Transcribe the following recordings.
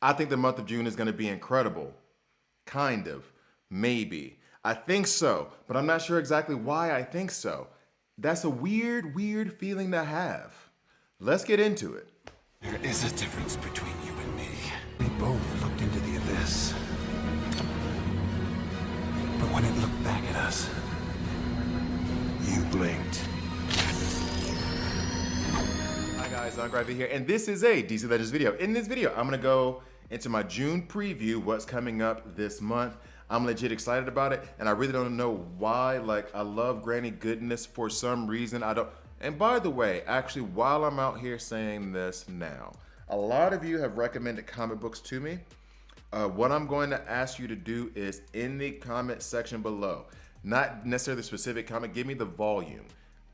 I think the month of June is going to be incredible. Kind of. Maybe. I think so, but I'm not sure exactly why I think so. That's a weird feeling to have. Let's get into it. There is a difference between you and me. We both looked into the abyss. But when it looked back at us, you blinked. Hi guys, Gravy here, and this is a DC Legends video. In this video, I'm gonna go into my June preview, what's coming up this month. I'm legit excited about it, and I really don't know why. Like, I love Granny Goodness for some reason. I don't. And by the way, actually, while I'm out here saying this now, a lot of you have recommended comic books to me. What I'm going to ask you to do is in the comment section below, not necessarily the specific comic, give me the volume.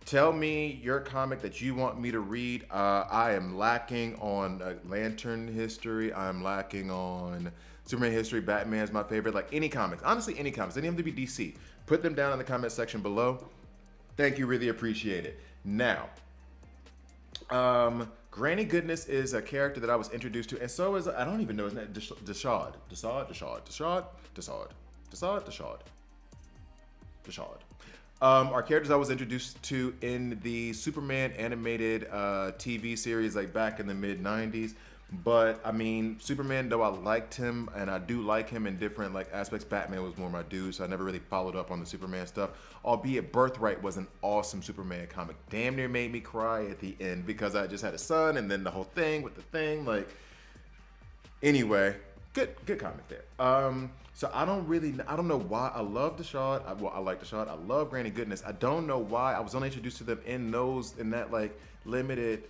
Tell me your comic that you want me to read. I am lacking on Lantern history. I'm lacking on Superman history. Batman's my favorite. Like any comics, honestly, any comics. They don't have to be DC. Put them down in the comment section below. Thank you, really appreciate it. Now, Granny Goodness is a character that I was introduced to, and so is, I don't even know his name, Desaad. Are characters I was introduced to in the Superman animated TV series, like back in the mid-90s. But I mean, Superman, though I liked him, and I do like him in different like aspects, Batman was more my dude, so I never really followed up on the Superman stuff. Albeit Birthright was an awesome Superman comic. Damn near made me cry at the end because I just had a son, and then the whole thing with the thing, like, anyway, good comic there. So I don't know why. I love Desaad. I like Desaad. I love Granny Goodness. I don't know why. I was only introduced to them in that like limited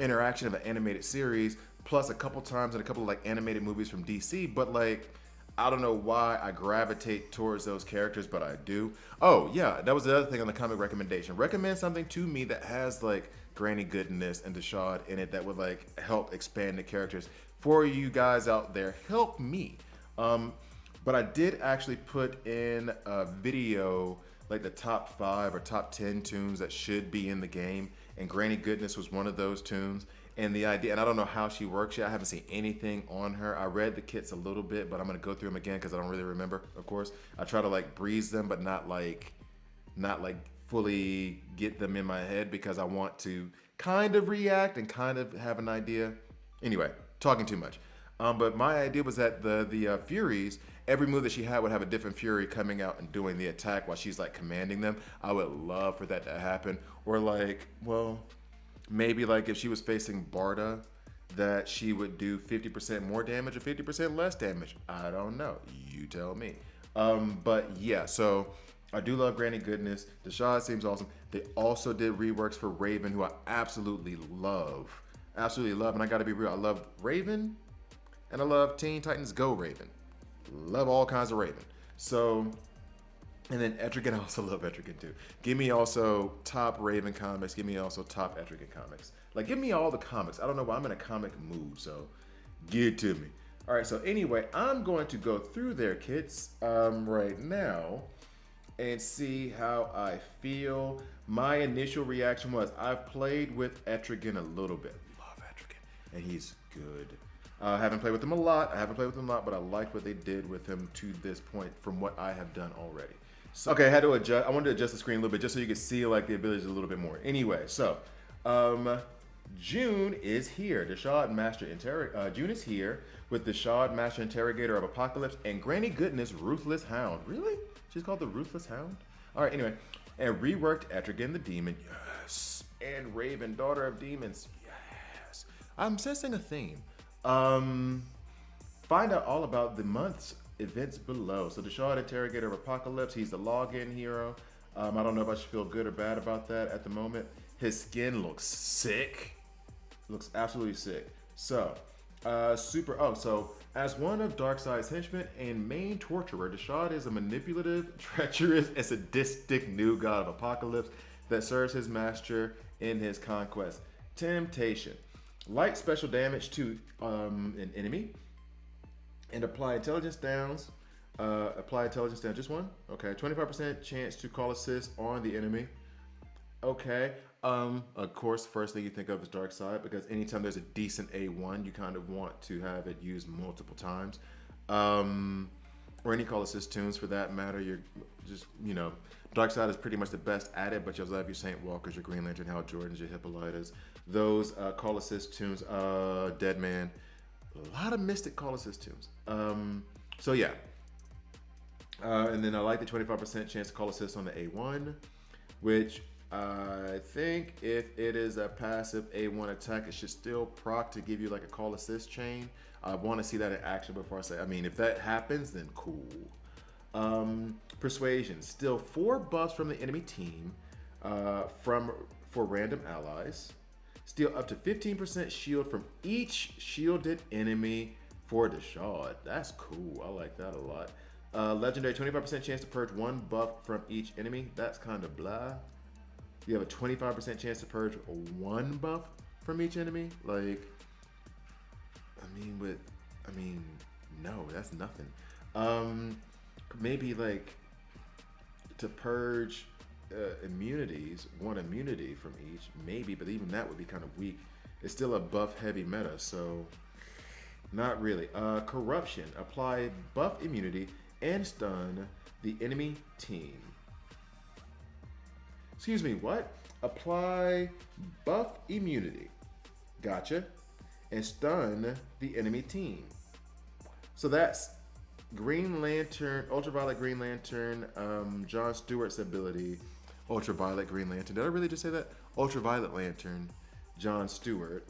interaction of an animated series, plus a couple times in a couple of like animated movies from DC. But like, I don't know why I gravitate towards those characters, but I do. Oh yeah, that was the other thing on the comic recommendation. Recommend something to me that has like Granny Goodness and Desaad in it that would like help expand the characters for you guys out there. Help me. But I did actually put in a video, like the top 5 or top 10 tunes that should be in the game, and Granny Goodness was one of those tunes. And the idea, and I don't know how she works yet. I haven't seen anything on her. I read the kits a little bit, but I'm gonna go through them again because I don't really remember. Of course, I try to like breeze them, but not like fully get them in my head because I want to kind of react and kind of have an idea. Anyway, talking too much. But my idea was that the Furies, every move that she had would have a different Fury coming out and doing the attack while she's like commanding them. I would love for that to happen. Or like, well, maybe like if she was facing Barda, that she would do 50% more damage or 50% less damage. I don't know. You tell me. But yeah, so I do love Granny Goodness. Desaad seems awesome. They also did reworks for Raven, who I absolutely love. Absolutely love. And I gotta be real, I love Raven. And I love Teen Titans Go Raven. Love all kinds of Raven. So, and then Etrigan, I also love Etrigan too. Give me also top Raven comics. Give me also top Etrigan comics. Like, give me all the comics. I don't know why, I'm in a comic mood, so give it to me. All right, so anyway, I'm going to go through their kits right now and see how I feel. My initial reaction was, I've played with Etrigan a little bit. Love Etrigan, and he's good. I haven't played with them a lot. But I liked what they did with him to this point from what I have done already. So, okay, I had to adjust. I wanted to adjust the screen a little bit just so you could see like the abilities a little bit more. Anyway, so June is here. June is here with Desaad, Master Interrogator of Apocalypse, and Granny Goodness, Ruthless Hound. Really? She's called the Ruthless Hound? All right, anyway. And reworked Etrigan the Demon. Yes. And Raven, Daughter of Demons. Yes. I'm sensing a theme. Find out all about the month's events below. So Desaad, Interrogator of Apocalypse, he's the login hero. I don't know if I should feel good or bad about that at the moment. His skin looks sick. Looks absolutely sick. So, so as one of Darkseid's henchmen and main torturer, Desaad is a manipulative, treacherous, and sadistic new god of Apocalypse that serves his master in his conquest. Temptation. Light special damage to an enemy and apply intelligence downs. Just one. Okay, 25% chance to call assist on the enemy. Okay. Of course, first thing you think of is Dark Side because anytime there's a decent A1, you kind of want to have it used multiple times. Um, or any call assist tunes for that matter. You're just, Dark Side is pretty much the best at it, but you'll have your Saint Walkers, your Green Lantern, Hal Jordans, your Hippolytas. Those call assist tunes, Dead Man, a lot of Mystic call assist tunes. So yeah. And then I like the 25% chance to call assist on the A1, which I think if it is a passive A1 attack, it should still proc to give you like a call assist chain. I want to see that in action before I say, if that happens, then cool. Persuasion, still 4 buffs from the enemy team for random allies. Steal up to 15% shield from each shielded enemy for Desaad. That's cool. I like that a lot. Legendary, 25% chance to purge 1 buff from each enemy. That's kind of blah. You have a 25% chance to purge 1 buff from each enemy. Like, no, that's nothing. Maybe like to purge immunities, 1 immunity from each, maybe, but even that would be kind of weak. It's still a buff heavy meta, so not really. Corruption, apply buff immunity and stun the enemy team. Excuse me, what? Apply buff immunity. Gotcha. And stun the enemy team. So that's Green Lantern, Ultraviolet Green Lantern, John Stewart's ability, Ultraviolet Green Lantern. Did I really just say that? Ultraviolet Lantern, John Stewart.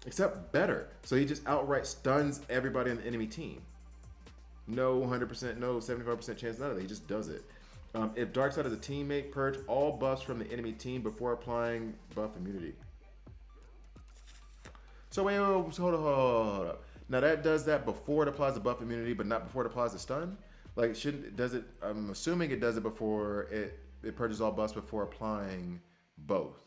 Except better. So he just outright stuns everybody on the enemy team. No 100%, no 75% chance, none of that. He just does it. If Darkseid is a teammate, purge all buffs from the enemy team before applying buff immunity. So wait, hold up. Now that does that before it applies the buff immunity, but not before it applies the stun. Like, I'm assuming it does it before it purges all buffs before applying both.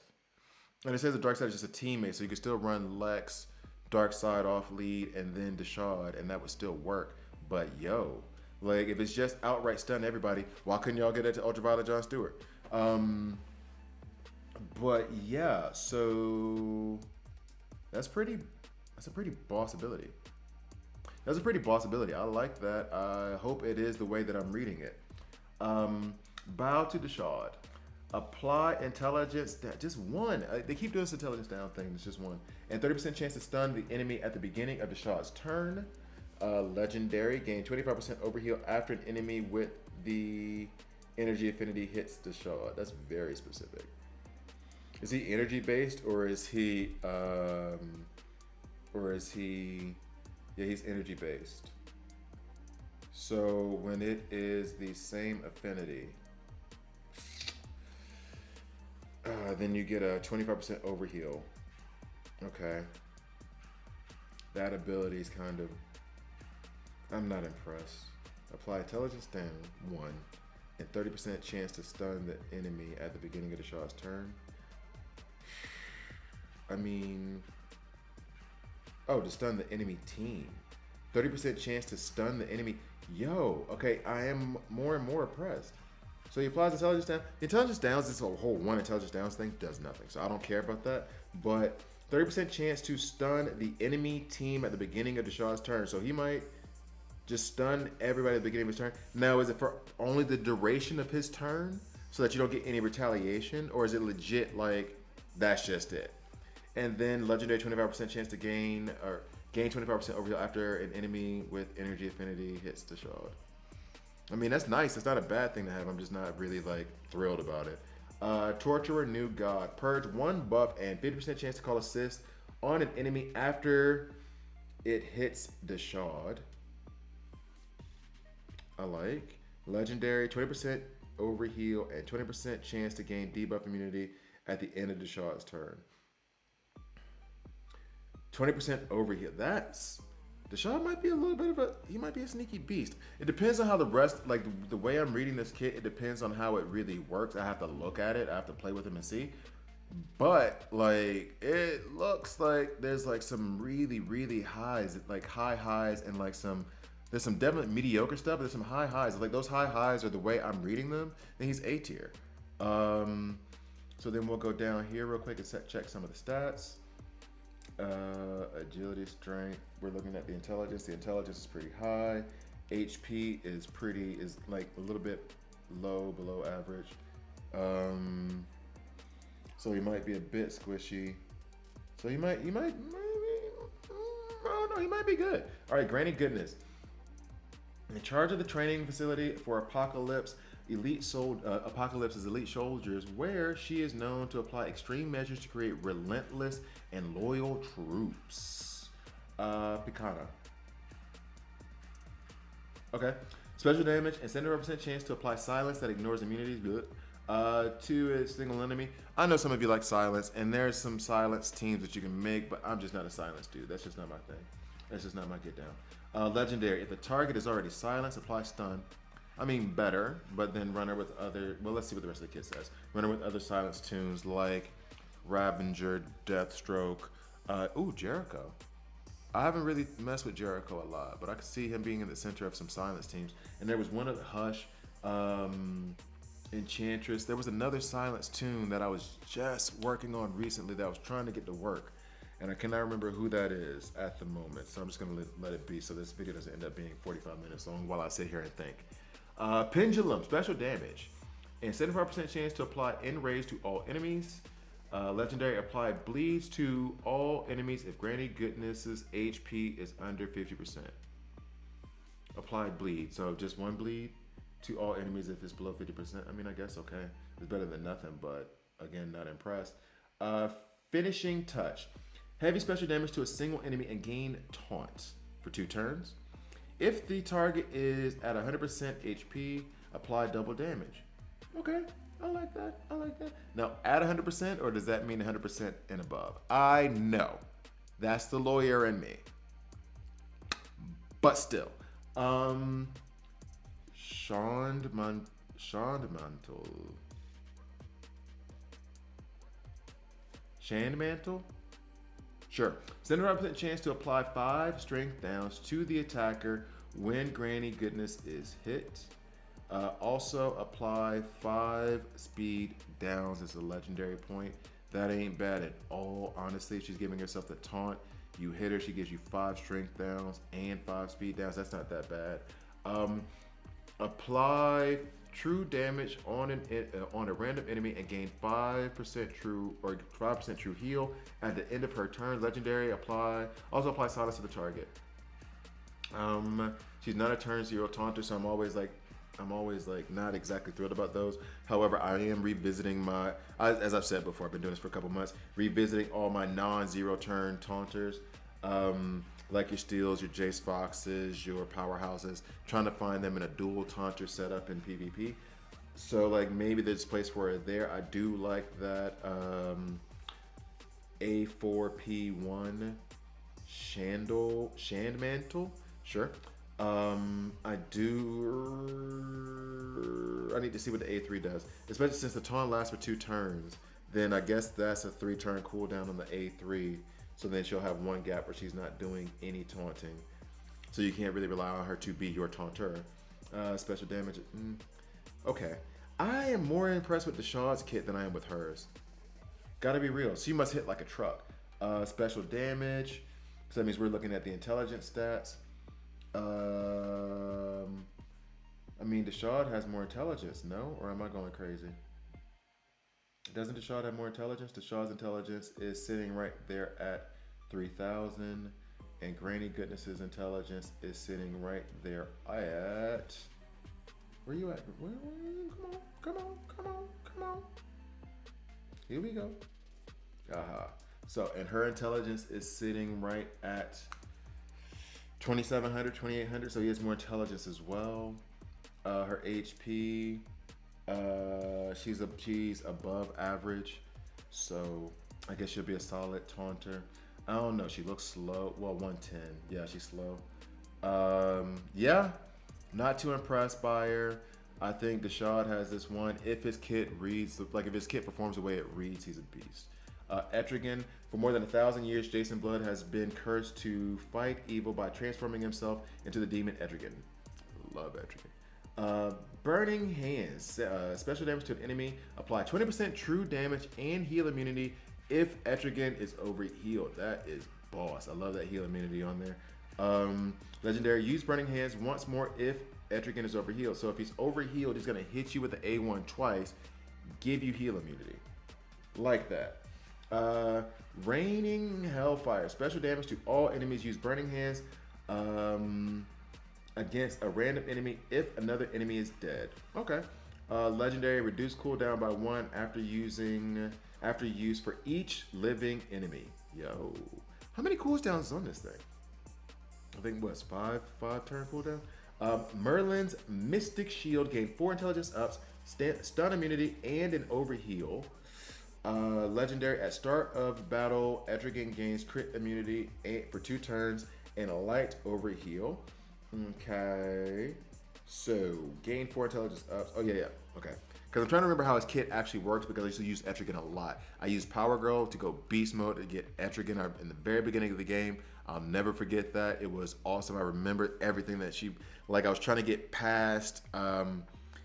And it says that Darkseid is just a teammate, so you can still run Lex, Darkseid off lead, and then Desaad, and that would still work. But yo, like if it's just outright stun everybody, why couldn't y'all get it to Ultraviolet John Stewart? But yeah, so that's a pretty boss ability. That's a pretty boss ability. I like that. I hope it is the way that I'm reading it. Bow to Desaad. Apply intelligence down. Just 1. They keep doing this intelligence down thing. It's just 1. And 30% chance to stun the enemy at the beginning of Desaad's turn. Legendary. Gain 25% overheal after an enemy with the energy affinity hits Desaad. That's very specific. Is he energy based or is he yeah, he's energy based. So when it is the same affinity, then you get a 25% overheal. Okay. That ability is kind of, I'm not impressed. Apply intelligence down 1 and 30% chance to stun the enemy at the beginning of the shot's turn. To stun the enemy team. 30% chance to stun the enemy. Yo, okay, I am more and more impressed. So he applies intelligence down. The intelligence downs, this whole 1 intelligence downs thing does nothing. So I don't care about that. But 30% chance to stun the enemy team at the beginning of Desaad's turn. So he might just stun everybody at the beginning of his turn. Now, is it for only the duration of his turn so that you don't get any retaliation? Or is it legit like that's just it? And then legendary 25% chance to gain 25% overheal after an enemy with energy affinity hits Desaad. That's nice. It's not a bad thing to have. I'm just not really like thrilled about it. Torturer, New God. Purge 1 buff and 50% chance to call assist on an enemy after it hits Desaad. I like. Legendary, 20% overheal and 20% chance to gain debuff immunity at the end of Desaad's turn. 20% overheal. Desaad might be a little bit of he might be a sneaky beast. It depends on how the rest, like the way I'm reading this kit, it depends on how it really works. I have to look at it. I have to play with him and see. But like, it looks like there's like some really, really highs, like high highs and like there's some definite mediocre stuff, but there's some high highs. Like those high highs are the way I'm reading them, then he's A tier. So then we'll go down here real quick and check some of the stats. Agility, strength. We're looking at the intelligence. The intelligence is pretty high. HP is like a little bit low, below average. So he might be a bit squishy. So he might, maybe, oh no, he might be good. All right, Granny Goodness. In charge of the training facility for Apocalypse's elite soldiers, where she is known to apply extreme measures to create relentless and loyal troops. Picana. Okay. Special damage and 70% chance to apply silence that ignores immunities. Good. To a single enemy. I know some of you like silence, and there's some silence teams that you can make, but I'm just not a silence dude. That's just not my thing. That's just not my get down. Legendary. If the target is already silenced, apply stun. I mean better, but then runner with other. Well, let's see what the rest of the kit says. Runner with other silence tunes like Ravager, Deathstroke. Ooh, Jericho. I haven't really messed with Jericho a lot, but I could see him being in the center of some silence teams. And there was one of the Hush, Enchantress. There was another silence tune that I was just working on recently that I was trying to get to work. And I cannot remember who that is at the moment. So I'm just gonna let it be so this video doesn't end up being 45 minutes long while I sit here and think. Pendulum, special damage. And 75% chance to apply enrage to all enemies. Legendary, apply bleeds to all enemies if Granny Goodness's HP is under 50%. Apply bleed, so just one bleed to all enemies if it's below 50%. I mean, I guess okay. It's better than nothing, but again, not impressed. Finishing touch. Heavy special damage to a single enemy and gain taunt for 2 turns. If the target is at 100% HP, apply double damage. Okay, I like that. I like that. Now, at 100%, or does that mean 100% and above? I know. That's the lawyer in me. But still. Shondmantle. Shandmantle? Sure. 75% chance to apply 5 strength downs to the attacker when Granny Goodness is hit. Also apply 5 speed downs as a legendary point. That ain't bad at all. Honestly, if she's giving herself the taunt, you hit her, she gives you 5 strength downs and 5 speed downs. That's not that bad. Apply true damage on a random enemy and gain 5% true heal at the end of her turn. Legendary, also apply silence to the target. She's not a turn 0 taunter, so I'm always like not exactly thrilled about those. However, I am revisiting as I've said before, I've been doing this for a couple months, revisiting all my non-0 turn taunters. Like your Steels, your Jace Foxes, your Powerhouses, trying to find them in a dual taunter setup in PvP. So like maybe there's a place where there. I do like that A4P1 Shandmantle. Sure. I need to see what the A3 does, especially since the taunt lasts for 2 turns. Then I guess that's a 3-turn cooldown on the A3. So then she'll have 1 gap where she's not doing any taunting. So you can't really rely on her to be your taunter. Special damage. Okay. I am more impressed with Desaad's kit than I am with hers. Gotta be real. She must hit like a truck. Special damage. So that means we're looking at the intelligence stats. I mean, Desaad has more intelligence, no? Or am I going crazy? Doesn't Desaad have more intelligence? Desaad's intelligence is sitting right there at 3,000, and Granny Goodness's intelligence is sitting right there at. Where you at? Come on. Here we go. So, and her intelligence is sitting right at 2,700, 2,800. So he has more intelligence as well. Her HP. She's above average, so I guess she'll be a solid taunter. I don't know. She looks slow. Well, 110. Yeah, she's slow. Yeah, not too impressed by her. I think Desaad has this one. If his kit reads, like if his kit performs the way it reads, he's a beast. Etrigan, for more than 1,000 years, Jason Blood has been cursed to fight evil by transforming himself into the demon Etrigan. Love Etrigan. Burning Hands. Special damage to an enemy. Apply 20% true damage and heal immunity if Etrigan is overhealed. That is boss. I love that heal immunity on there. Legendary. Use Burning Hands once more if Etrigan is overhealed. So if he's overhealed, he's going to hit you with the A1 twice, give you heal immunity. Like that. Raining Hellfire. Special damage to all enemies. Use Burning Hands against a random enemy if another enemy is dead. Okay. Legendary. Reduce cooldown by 1 after use for each living enemy. Yo. How many cooldowns is on this thing? I think what's 5 turn cooldown? Merlin's Mystic Shield. Gain 4 intelligence ups, stun immunity, and an overheal. Legendary. At start of battle, Etrigan gains crit immunity for 2 turns and a light overheal. Okay. So, gain 4 intelligence ups. Oh, yeah. Okay. Because I'm trying to remember how his kit actually works because I used to use Etrigan a lot. I used Power Girl to go beast mode to get Etrigan in the very beginning of the game. I'll never forget that. It was awesome. I remember everything that I was trying to get past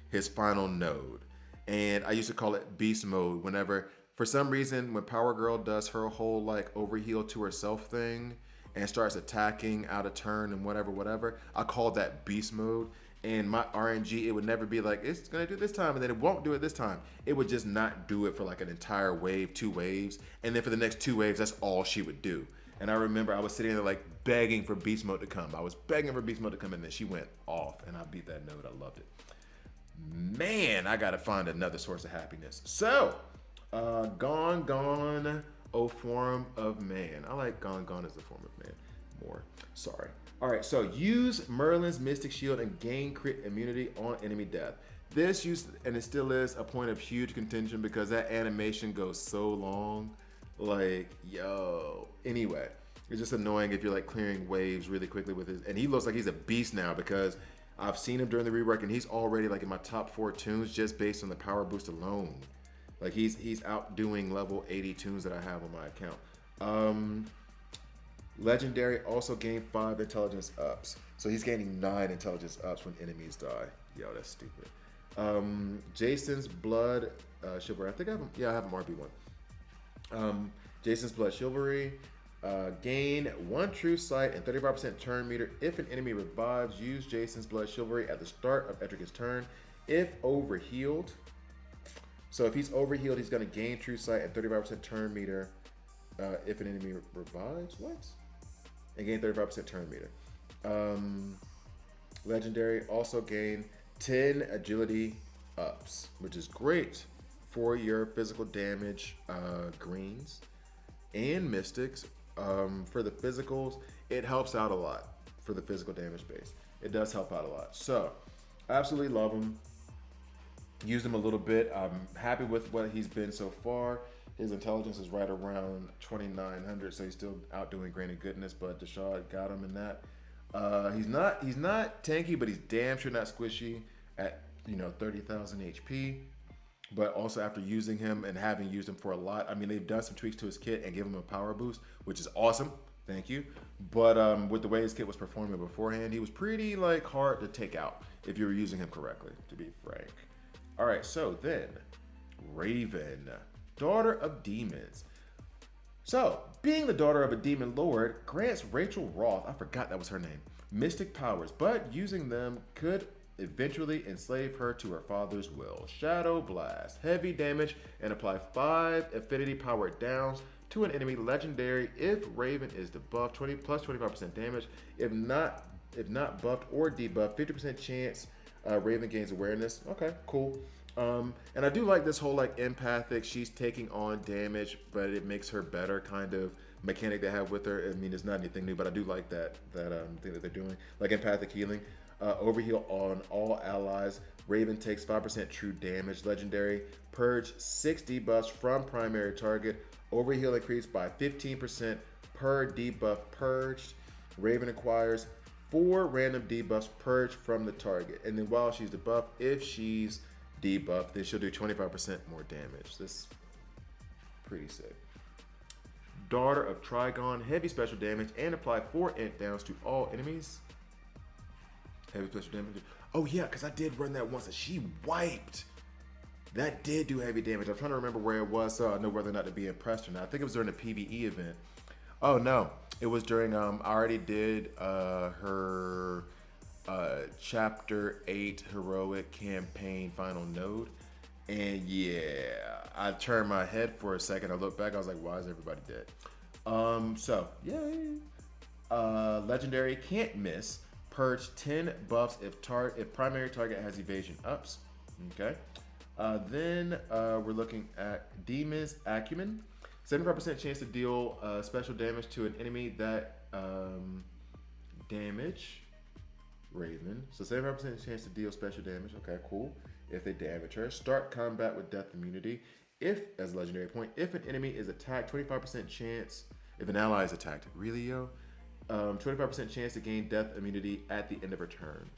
his final node. And I used to call it beast mode whenever, for some reason, when Power Girl does her whole like overheal to herself thing and starts attacking out of turn and whatever, I called that beast mode. And my RNG, it would never be like, it's going to do this time, and then it won't do it this time. It would just not do it for like an entire wave, 2 waves. And then for the next 2 waves, that's all she would do. And I remember I was sitting there like begging for beast mode to come. I was begging for beast mode to come, and then she went off, and I beat that node. I loved it. Man, I got to find another source of happiness. So, Gone, O form of man. I like Gone as a form of man more. Sorry. All right, so use Merlin's Mystic Shield and gain crit immunity on enemy death. This used, and it still is, a point of huge contention because that animation goes so long. Like, yo. Anyway, it's just annoying if you're like clearing waves really quickly with his, and he looks like he's a beast now because I've seen him during the rework and he's already like in my top 4 tunes just based on the power boost alone. Like he's outdoing level 80 tunes that I have on my account. Legendary also gained 5 intelligence ups. So he's gaining 9 intelligence ups when enemies die. Yo, that's stupid. Jason's Blood Chivalry. I think I have him. Yeah, I have him RB1. Jason's Blood Chivalry. Gain 1 true sight and 35% turn meter if an enemy revives. Use Jason's Blood Chivalry at the start of Etrigan's turn. If overhealed. So if he's overhealed, he's going to gain true sight and 35% turn meter if an enemy revives. What? And gain 35% turn meter. Legendary also gain 10 agility ups, which is great for your physical damage greens and mystics. For the physicals, it helps out a lot for the physical damage base. It does help out a lot. So, absolutely love him. Used him a little bit. I'm happy with what he's been so far. His intelligence is right around 2,900, so he's still outdoing Grain of Goodness, but Desaad got him in that. He's not tanky, but he's damn sure not squishy at 30,000 HP. But also after using him and having used him for a lot, I mean, they've done some tweaks to his kit and give him a power boost, which is awesome. Thank you. But with the way his kit was performing beforehand, he was pretty like hard to take out if you were using him correctly, to be frank. All right, so then Raven, daughter of demons. So, being the daughter of a demon lord grants Rachel Roth, I forgot that was her name, mystic powers, but using them could eventually enslave her to her father's will. Shadow Blast, heavy damage, and apply 5 affinity power downs to an enemy. Legendary if Raven is debuffed, 20 plus 25% damage. If not buffed or debuffed, 50% chance Raven gains awareness. Okay, cool. And I do like this whole like empathic, she's taking on damage, but it makes her better kind of mechanic they have with her. I mean, it's not anything new, but I do like that thing that they're doing, like empathic healing. Overheal on all allies. Raven takes 5% true damage. Legendary, purge 6 debuffs from primary target. Overheal increased by 15% per debuff purged. Raven acquires 4 random debuffs purged from the target. And then while she's debuffed, if she's debuffed, then she'll do 25% more damage. This is pretty sick. Daughter of Trigon, heavy special damage, and apply 4 int downs to all enemies. Heavy special damage. Oh yeah, because I did run that once and she wiped. That did do heavy damage. I'm trying to remember where it was so I know whether or not to be impressed or not. I think it was during the PvE event. Oh no, it was during, I already did her chapter 8 heroic campaign final node. And yeah, I turned my head for a second. I looked back, I was like, why is everybody dead? So yay. Legendary can't miss. Purge 10 buffs if primary target has evasion ups. Okay. Then we're looking at Demon's Acumen. 75% chance to deal special damage to an enemy that damage Raven. So 75% chance to deal special damage. Okay, cool. If they damage her. Start combat with death immunity. If, as a legendary point, if an enemy is attacked, 25% chance. If an ally is attacked, really yo? 25% chance to gain death immunity at the end of her turn.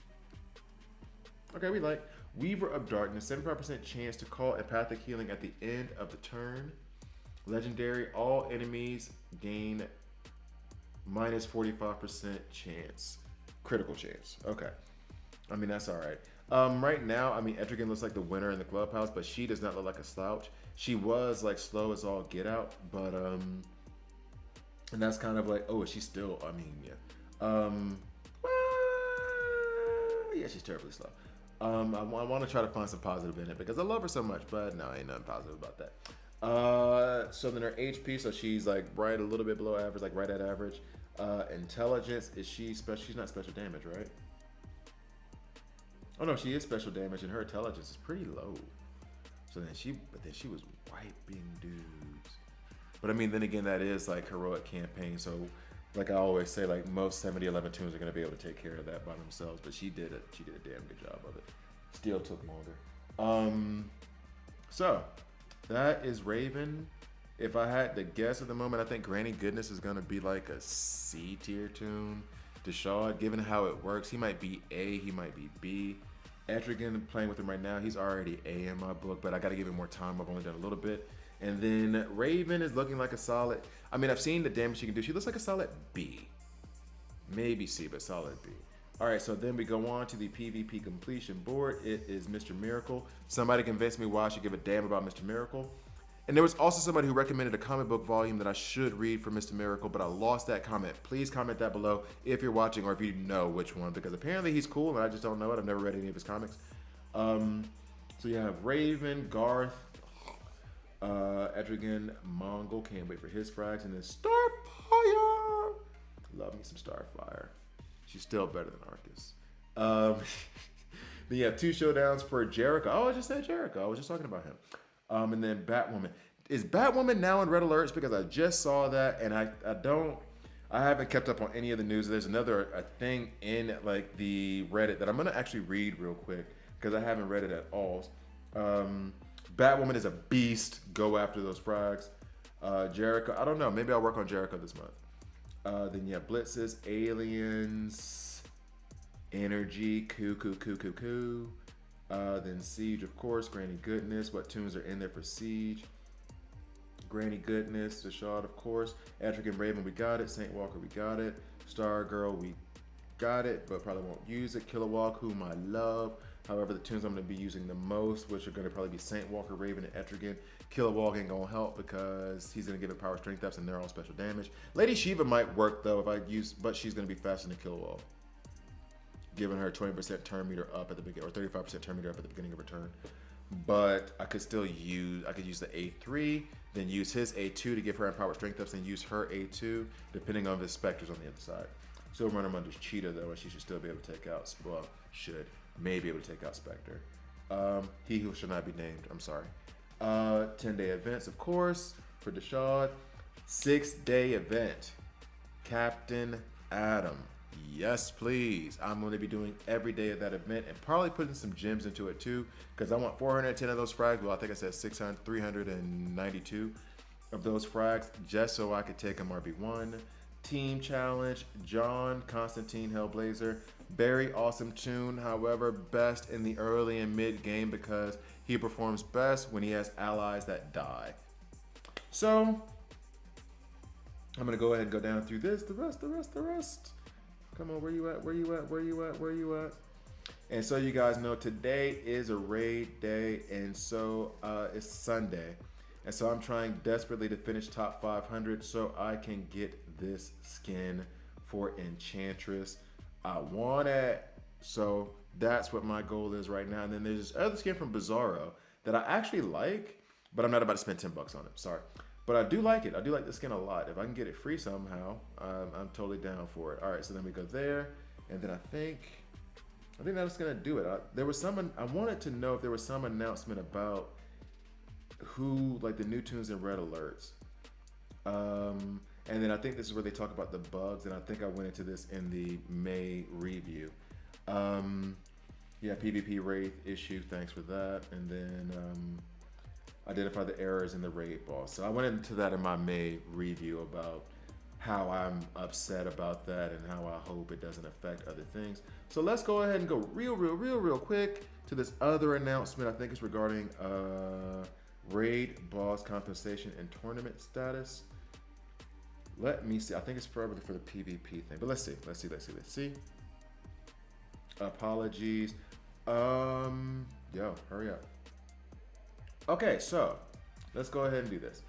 Okay, we like Weaver of Darkness, 75% chance to call empathic healing at the end of the turn. Legendary, all enemies gain minus 45% chance. Critical chance. Okay. I mean, that's all right. Right now, I mean, Etrigan looks like the winner in the clubhouse, but she does not look like a slouch. She was like slow as all get out, but and that's kind of like, oh, is she still? I mean, yeah. Yeah, she's terribly slow. I want to try to find some positive in it because I love her so much, but no, ain't nothing positive about that. So then her HP, so she's like right a little bit below average, like right at average. Intelligence, is she special? She's not special damage, right? Oh no, she is special damage, and her intelligence is pretty low. So then she was wiping dudes. But I mean, then again, that is like heroic campaign. So like I always say, like most 70-11 tunes are gonna be able to take care of that by themselves. But she did a damn good job of it. Still took longer. So that is Raven. If I had to guess at the moment, I think Granny Goodness is gonna be like a C tier tune. Desaad, given how it works, he might be A, he might be B. Etrigan, playing with him right now, he's already A in my book, but I gotta give him more time. I've only done a little bit. And then Raven is looking like a solid, I mean, I've seen the damage she can do. She looks like a solid B. Maybe C, but solid B. All right, so then we go on to the PvP completion board. It is Mr. Miracle. Somebody convinced me why I should give a damn about Mr. Miracle. And there was also somebody who recommended a comic book volume that I should read for Mr. Miracle, but I lost that comment. Please comment that below if you're watching or if you know which one, because apparently he's cool and I just don't know it. I've never read any of his comics. So you have Raven, Garth, Etrigan, Mongol. Can't wait for his frags. And then Starfire. Love me some Starfire. She's still better than Arcus. Then you have 2 showdowns for Jericho. Oh, I just said Jericho. I was just talking about him. And then Batwoman. Is Batwoman now in red alerts? Because I just saw that and I haven't kept up on any of the news. There's a thing in like the Reddit that I'm gonna actually read real quick because I haven't read it at all. Batwoman is a beast. Go after those frags. Jericho, I don't know. Maybe I'll work on Jericho this month. Then you have Blitzes, Aliens, Energy, Cuckoo. Then Siege, of course, Granny Goodness. What tunes are in there for Siege? Granny Goodness, Desaad, of course. Etrigan and Raven, we got it. Saint Walker, we got it. Stargirl, we got it, but probably won't use it. Kilowog, whom I love. However, the tunes I'm going to be using the most, which are going to probably be Saint Walker, Raven, and Etrigan. Kilowog ain't going to help because he's going to give it power strength ups and they're all special damage. Lady Shiva might work though if I use, but she's going to be faster than Kilowog, giving her 20% turn meter up at the beginning, or 35% turn meter up at the beginning of her turn. But I could still use, I could use the A3, then use his A2 to give her empowered strength ups, and use her A2, depending on if his Spectre's on the other side. So run him under Cheetah though, and she should still be able to take out, well, may be able to take out Spectre. He who shall not be named, I'm sorry. 10-day events, of course, for Desaad. 6-day event, Captain Adam. Yes, please. I'm going to be doing every day of that event and probably putting some gems into it too, because I want 410 of those frags. Well, I think I said 392 of those frags just so I could take him RB1. Team challenge, John Constantine Hellblazer. Very awesome tune, however, best in the early and mid game because he performs best when he has allies that die. So I'm going to go ahead and go down through this. The rest. Come on, where you at? And so you guys know today is a raid day, and so it's Sunday. And so I'm trying desperately to finish top 500 so I can get this skin for Enchantress. I want it. So that's what my goal is right now. And then there's this other skin from Bizarro that I actually like, but I'm not about to spend 10 bucks on it. Sorry. But I do like it. I do like the skin a lot. If I can get it free somehow, I'm totally down for it. All right, so then we go there. And then I think that's gonna do it. I wanted to know if there was some announcement about who, like the new tunes and red alerts. And then I think this is where they talk about the bugs, and I think I went into this in the May review. Yeah, PvP Wraith issue, thanks for that. And then identify the errors in the raid boss. So I went into that in my May review about how I'm upset about that and how I hope it doesn't affect other things. So let's go ahead and go real quick to this other announcement. I think it's regarding raid boss compensation and tournament status. Let me see. I think it's probably for the PvP thing, but let's see. Apologies. Yo, hurry up. Okay, so let's go ahead and do this.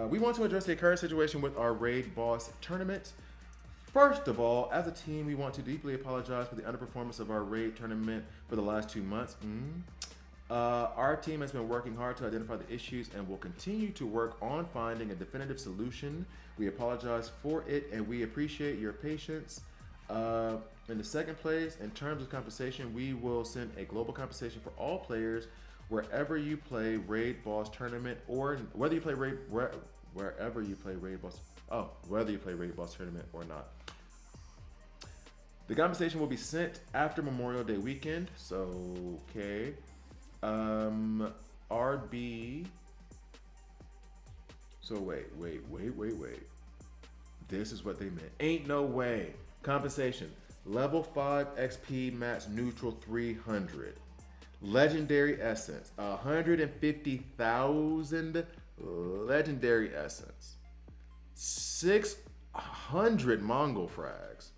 We want to address the current situation with our raid boss tournament. First of all, as a team, we want to deeply apologize for the underperformance of our raid tournament for the last 2 months. Our team has been working hard to identify the issues and will continue to work on finding a definitive solution. We apologize for it and we appreciate your patience. In the second place, in terms of compensation, we will send a global compensation for all players wherever you play raid boss tournament, or whether you play wherever you play raid boss. Whether you play raid boss tournament or not. The compensation will be sent after Memorial Day weekend. So okay. RB. So wait. This is what they meant. Ain't no way. Compensation. Level 5 XP match neutral 300. Legendary essence. 150,000 legendary essence. 600 Mongol frags.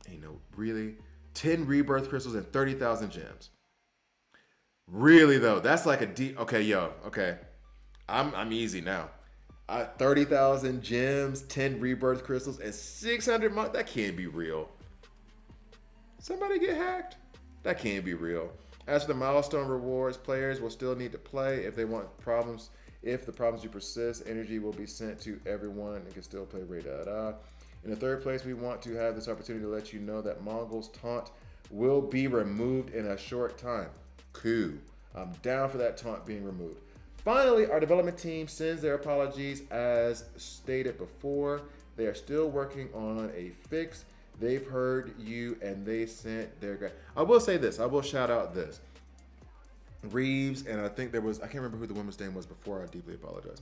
Ain't no, really? 10 rebirth crystals and 30,000 gems. Really though, that's like a deep. Okay, yo, okay, I'm easy now. 30,000 gems, 10 rebirth crystals, and 600 months. That can't be real. Somebody get hacked? That can't be real. As for the milestone rewards, players will still need to play if they want problems. If the problems do persist, energy will be sent to everyone and can still play raid. In the third place, we want to have this opportunity to let you know that Mongol's taunt will be removed in a short time. Cool. I'm down for that taunt being removed. Finally, our development team sends their apologies as stated before. They are still working on a fix. They've heard you and they sent their guy. I will say this. I will shout out this. Reeves, and I think there was, I can't remember who the woman's name was before. I deeply apologize.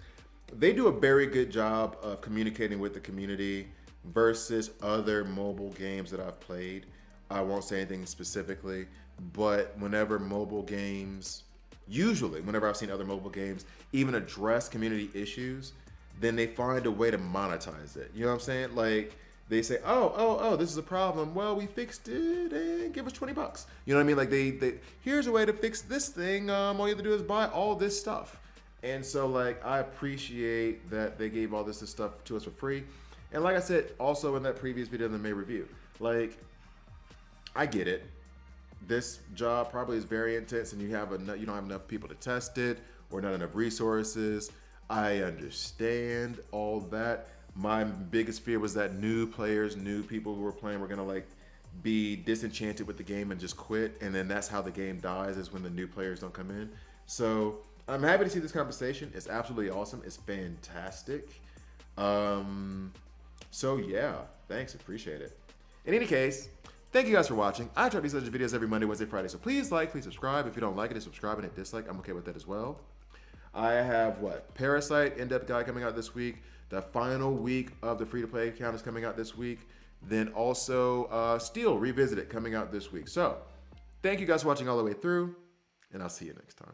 They do a very good job of communicating with the community versus other mobile games that I've played. I won't say anything specifically, but whenever mobile games, usually whenever I've seen other mobile games even address community issues, then they find a way to monetize it. You know what I'm saying? Like they say, oh, this is a problem. Well, we fixed it and give us 20 bucks. You know what I mean? Like they here's a way to fix this thing. All you have to do is buy all this stuff. And so like I appreciate that they gave all this stuff to us for free. And like I said, also in that previous video in the May review, like I get it. This job probably is very intense and you don't have enough people to test it or not enough resources. I understand all that. My biggest fear was that new players, new people who were playing were gonna like be disenchanted with the game and just quit. And then that's how the game dies, is when the new players don't come in. So I'm happy to see this conversation. It's absolutely awesome. It's fantastic. So yeah, thanks, appreciate it. In any case, thank you guys for watching. I try to do such videos every Monday, Wednesday, Friday. So please like, please subscribe. If you don't like it, subscribe and hit dislike. I'm okay with that as well. I have Parasite in-depth guide coming out this week. The final week of the free-to-play account is coming out this week. Then also Steel Revisited coming out this week. So thank you guys for watching all the way through, and I'll see you next time.